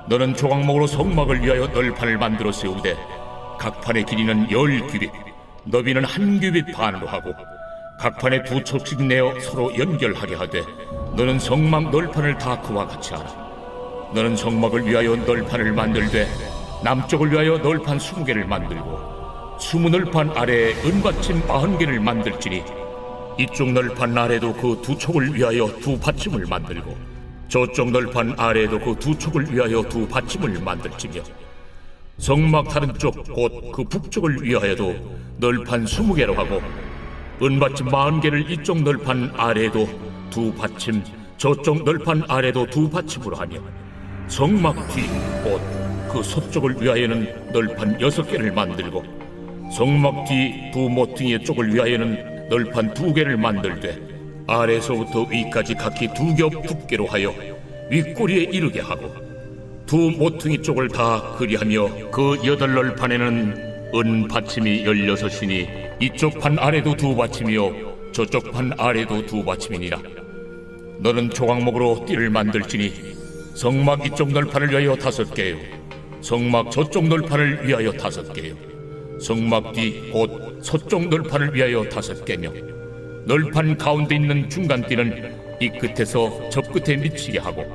너는 조각목으로 성막을 위하여 널판을 만들어 세우되 각 판의 길이는 10규빗, 너비는 1규빗 반으로 하고 각 판에 2척씩 내어 서로 연결하게 하되 너는 성막 널판을 다 그와 같이 하라. 너는 성막을 위하여 널판을 만들되 남쪽을 위하여 널판 20개를 만들고 20널판 아래에 은받침 40개를 만들지니 이쪽 널판 아래도 그 2촉을 위하여 2받침을 만들고 저쪽 널판 아래에도 그 2촉을 위하여 2받침을 만들지며 성막 다른 쪽 곧 그 북쪽을 위하여도 널판 20개로 하고 은받침 40개를 이쪽 널판 아래에도 2받침 저쪽 널판 아래에도 2받침으로 하며 성막 뒤 곧 그 서쪽을 위하여는 널판 6개를 만들고 성막 뒤 두 모퉁이의 쪽을 위하여는 널판 2개를 만들되 아래에서부터 위까지 각기 2겹 두께로 하여 윗꼬리에 이르게 하고 두 모퉁이 쪽을 다 그리하며 그 8널판에는 은 받침이 16이니 이쪽 판 아래도 2받침이요 저쪽 판 아래도 2받침이니라. 너는 조각목으로 띠를 만들지니 성막 이쪽 널판을 위하여 5개요 성막 저쪽 널판을 위하여 5개요 성막 뒤 곧 서쪽 널판을 위하여 5개며 널판 가운데 있는 중간띠는 이 끝에서 저 끝에 미치게 하고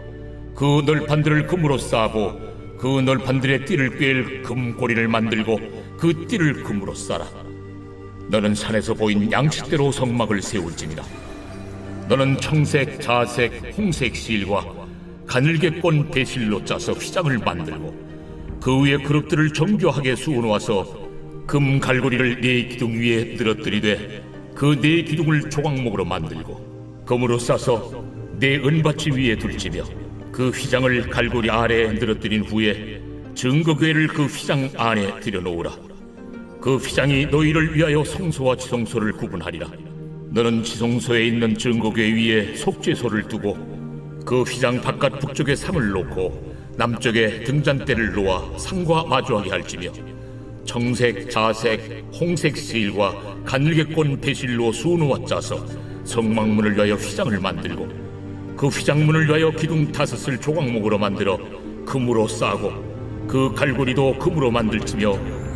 그 널판들을 금으로 싸고 그 널판들의 띠를 꿰일 금고리를 만들고 그 띠를 금으로 싸라. 너는 산에서 보인 양식대로 성막을 세울지니라. 너는 청색, 자색, 홍색 실과 가늘게 꼰 배실로 짜서 휘장을 만들고 그 위에 그릇들을 정교하게 수어놓아서 금 갈고리를 4기둥 위에 늘어뜨리되 그 4기둥을 조각목으로 만들고 금으로 싸서 4 은받침 위에 둘지며 그 휘장을 갈고리 아래에 늘어뜨린 후에 증거궤를 그 휘장 안에 들여놓으라. 그 휘장이 너희를 위하여 성소와 지성소를 구분하리라. 너는 지성소에 있는 증거궤 위에 속죄소를 두고 그 휘장 바깥 북쪽에 상을 놓고 남쪽에 등잔대를 놓아 상과 마주하게 할지며 청색, 자색, 홍색 실과 가늘게 꼰 배실로 수놓아 짜서 성막문을 위하여 휘장을 만들고 그 휘장문을 위하여 기둥 5을 조각목으로 만들어 금으로 싸고 그 갈고리도 금으로 만들지며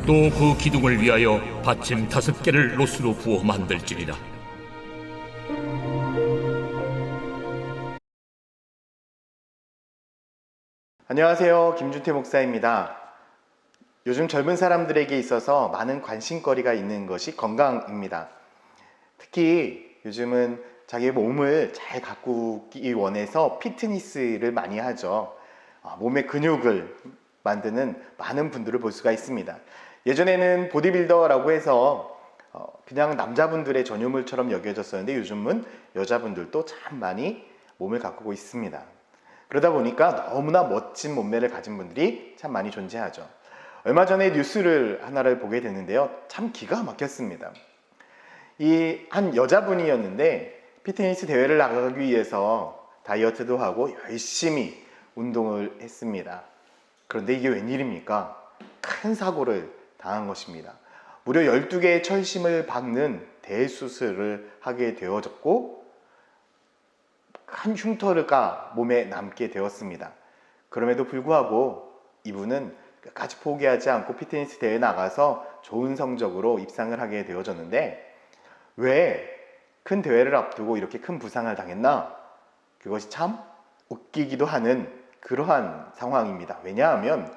또 그 기둥을 위하여 받침 5개를 로스로 부어 만들지니라. 안녕하세요. 김준태 목사입니다. 요즘 젊은 사람들에게 있어서 많은 관심거리가 있는 것이 건강입니다. 특히 요즘은 자기의 몸을 잘 가꾸기 원해서 피트니스를 많이 하죠. 몸의 근육을 만드는 많은 분들을 볼 수가 있습니다. 예전에는 보디빌더라고 해서 그냥 남자분들의 전유물처럼 여겨졌었는데 요즘은 여자분들도 참 많이 몸을 가꾸고 있습니다. 그러다 보니까 너무나 멋진 몸매를 가진 분들이 참 많이 존재하죠. 얼마 전에 뉴스를 하나를 보게 됐는데요. 참 기가 막혔습니다. 이 한 여자분이었는데 피트니스 대회를 나가기 위해서 다이어트도 하고 열심히 운동을 했습니다. 그런데 이게 웬일입니까? 큰 사고를 당한 것입니다. 무려 12개의 철심을 박는 대수술을 하게 되어졌고 큰 흉터가 몸에 남게 되었습니다. 그럼에도 불구하고 이분은 끝까지 포기하지 않고 피트니스 대회에 나가서 좋은 성적으로 입상을 하게 되어졌는데 왜 큰 대회를 앞두고 이렇게 큰 부상을 당했나? 그것이 참 웃기기도 하는 그러한 상황입니다. 왜냐하면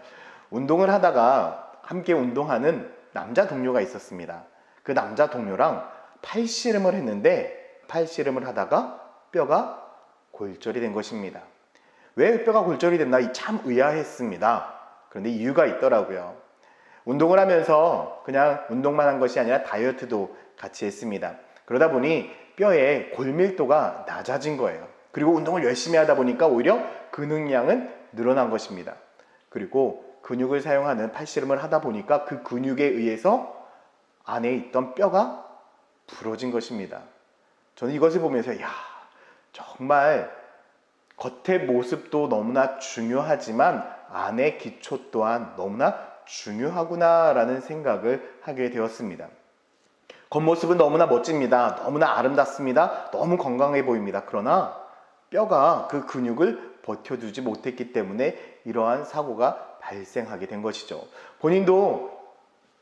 운동을 하다가 함께 운동하는 남자 동료가 있었습니다. 그 남자 동료랑 팔씨름을 했는데 팔씨름을 하다가 뼈가 골절이 된 것입니다. 왜 뼈가 골절이 됐나 참 의아했습니다. 그런데 이유가 있더라고요. 운동을 하면서 그냥 운동만 한 것이 아니라 다이어트도 같이 했습니다. 그러다 보니 뼈의 골밀도가 낮아진 거예요. 그리고 운동을 열심히 하다 보니까 오히려 근육량은 늘어난 것입니다. 그리고 근육을 사용하는 팔씨름을 하다 보니까 그 근육에 의해서 안에 있던 뼈가 부러진 것입니다. 저는 이것을 보면서 정말 겉의 모습도 너무나 중요하지만 안의 기초 또한 너무나 중요하구나 라는 생각을 하게 되었습니다. 겉모습은 너무나 멋집니다. 너무나 아름답습니다. 너무 건강해 보입니다. 그러나 뼈가 그 근육을 버텨주지 못했기 때문에 이러한 사고가 발생하게 된 것이죠. 본인도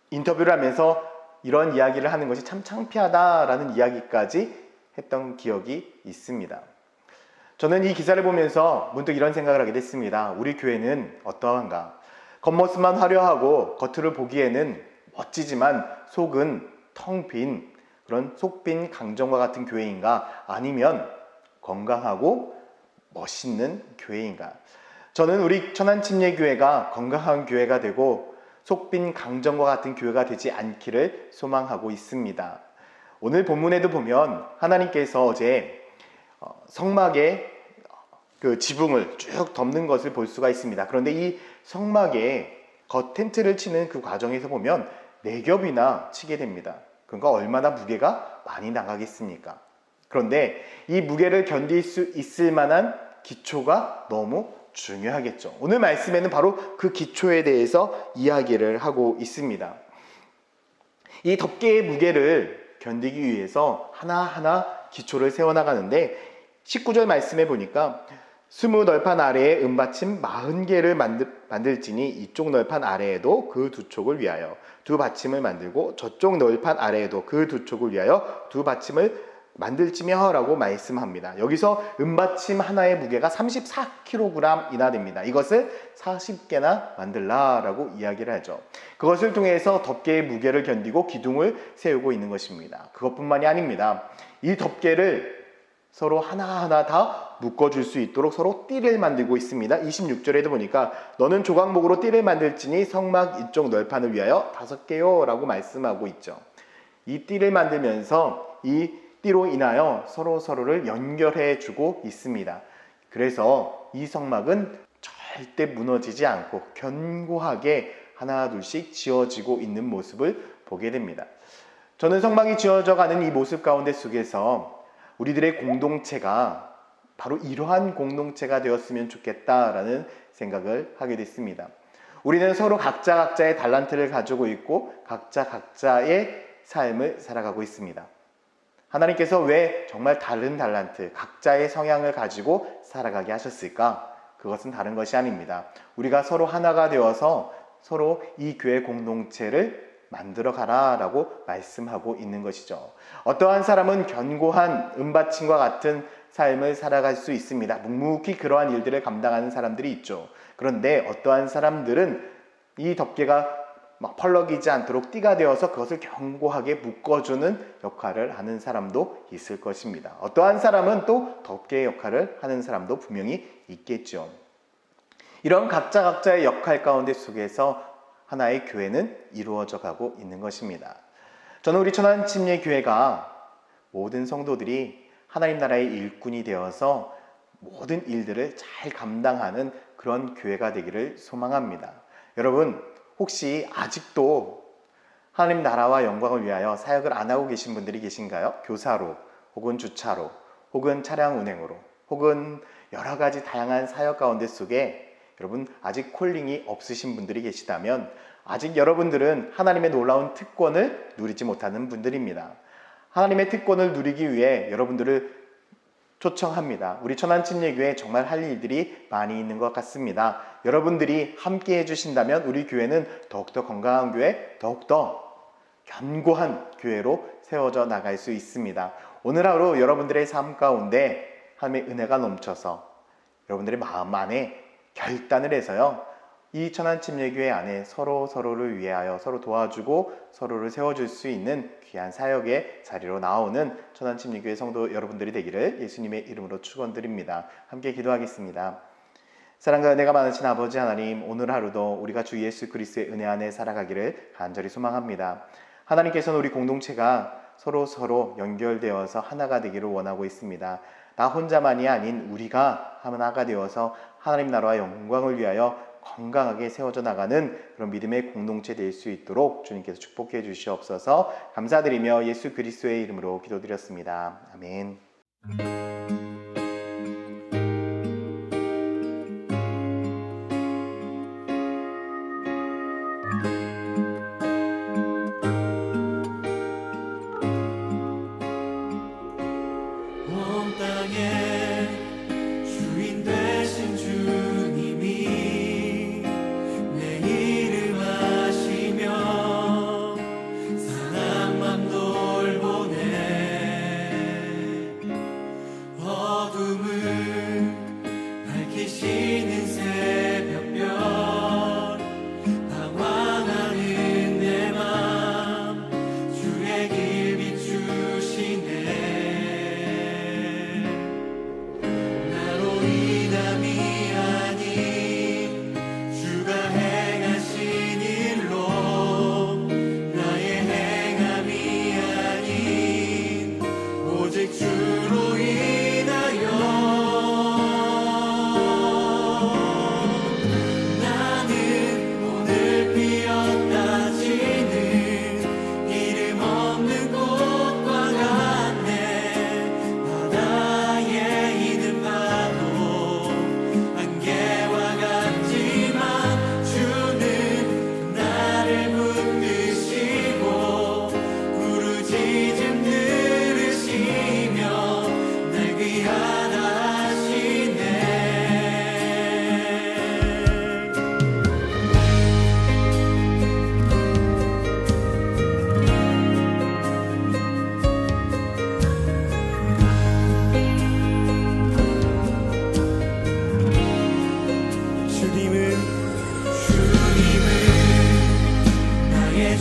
인터뷰를 하면서 이런 이야기를 하는 것이 참 창피하다라는 이야기까지 했던 기억이 있습니다. 저는 이 기사를 보면서 문득 이런 생각을 하게 됐습니다. 우리 교회는 어떠한가? 겉모습만 화려하고 겉으로 보기에는 멋지지만 속은 텅 빈 그런 속빈 강정과 같은 교회인가? 아니면 건강하고 멋있는 교회인가? 저는 우리 천안침례교회가 건강한 교회가 되고 속빈 강정과 같은 교회가 되지 않기를 소망하고 있습니다. 오늘 본문에도 보면 하나님께서 어제 성막에 그 지붕을 쭉 덮는 것을 볼 수가 있습니다. 그런데 이 성막에 겉 텐트를 치는 그 과정에서 보면 4겹이나 치게 됩니다. 그러니까 얼마나 무게가 많이 나가겠습니까? 그런데 이 무게를 견딜 수 있을 만한 기초가 너무 중요하겠죠. 오늘 말씀에는 바로 그 기초에 대해서 이야기를 하고 있습니다. 이 덮개의 무게를 견디기 위해서 하나하나 기초를 세워나가는데 19절 말씀에 보니까 20널판 아래에 은받침 40개를 만들지니 이쪽 널판 아래에도 그 두 촉을 위하여 두 받침을 만들고 저쪽 널판 아래에도 그 두 촉을 위하여 두 받침을 만들지며 라고 말씀합니다. 여기서 은받침 하나의 무게가 34kg이나 됩니다. 이것을 40개나 만들라 라고 이야기를 하죠. 그것을 통해서 덮개의 무게를 견디고 기둥을 세우고 있는 것입니다. 그것뿐만이 아닙니다. 이 덮개를 서로 하나하나 다 묶어줄 수 있도록 서로 띠를 만들고 있습니다. 26절에도 보니까 너는 조각목으로 띠를 만들지니 성막 이쪽 널판을 위하여 5개요 라고 말씀하고 있죠. 이 띠를 만들면서 이 띠로 인하여 서로를 연결해 주고 있습니다. 그래서 이 성막은 절대 무너지지 않고 견고하게 하나 둘씩 지어지고 있는 모습을 보게 됩니다. 저는 성막이 지어져 가는 이 모습 가운데 속에서 우리들의 공동체가 바로 이러한 공동체가 되었으면 좋겠다라는 생각을 하게 됐습니다. 우리는 서로 각자의 달란트를 가지고 있고 각자의 삶을 살아가고 있습니다. 하나님께서 왜 정말 다른 달란트, 각자의 성향을 가지고 살아가게 하셨을까? 그것은 다른 것이 아닙니다. 우리가 서로 하나가 되어서 서로 이 교회 공동체를 만들어 가라라고 말씀하고 있는 것이죠. 어떠한 사람은 견고한 은받침과 같은 삶을 살아갈 수 있습니다. 묵묵히 그러한 일들을 감당하는 사람들이 있죠. 그런데 어떠한 사람들은 이 덮개가 막 펄럭이지 않도록 띠가 되어서 그것을 견고하게 묶어주는 역할을 하는 사람도 있을 것입니다. 어떠한 사람은 또 덮개의 역할을 하는 사람도 분명히 있겠죠. 이런 각자의 역할 가운데 속에서 하나의 교회는 이루어져 가고 있는 것입니다. 저는 우리 천안침례교회가 모든 성도들이 하나님 나라의 일꾼이 되어서 모든 일들을 잘 감당하는 그런 교회가 되기를 소망합니다. 여러분, 혹시 아직도 하나님 나라와 영광을 위하여 사역을 안 하고 계신 분들이 계신가요? 교사로, 혹은 주차로, 혹은 차량 운행으로, 혹은 여러 가지 다양한 사역 가운데 속에 여러분 아직 콜링이 없으신 분들이 계시다면 아직 여러분들은 하나님의 놀라운 특권을 누리지 못하는 분들입니다. 하나님의 특권을 누리기 위해 여러분들을 초청합니다. 우리 천안침례교회 정말 할 일들이 많이 있는 것 같습니다. 여러분들이 함께 해주신다면 우리 교회는 더욱더 건강한 교회, 더욱더 견고한 교회로 세워져 나갈 수 있습니다. 오늘 하루 여러분들의 삶 가운데 하나님의 은혜가 넘쳐서 여러분들의 마음 안에 결단을 해서요, 이 천안침례교회 안에 서로를 위하여 서로 도와주고 서로를 세워줄 수 있는 귀한 사역의 자리로 나오는 천안침례교회 성도 여러분들이 되기를 예수님의 이름으로 축원드립니다. 함께 기도하겠습니다. 사랑과 은혜가 많으신 아버지 하나님, 오늘 하루도 우리가 주 예수 그리스도의 은혜 안에 살아가기를 간절히 소망합니다. 하나님께서는 우리 공동체가 서로 연결되어서 하나가 되기를 원하고 있습니다. 나 혼자만이 아닌 우리가 하나가 되어서 하나님 나라와 영광을 위하여 건강하게 세워져 나가는 그런 믿음의 공동체 될 수 있도록 주님께서 축복해 주시옵소서. 감사드리며 예수 그리스도의 이름으로 기도드렸습니다. 아멘. 온 땅의 주인 되신 주님이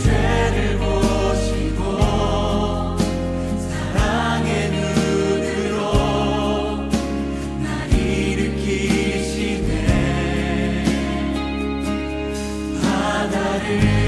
죄를 보시고 사랑의 눈으로 날 일으키시네. 바다를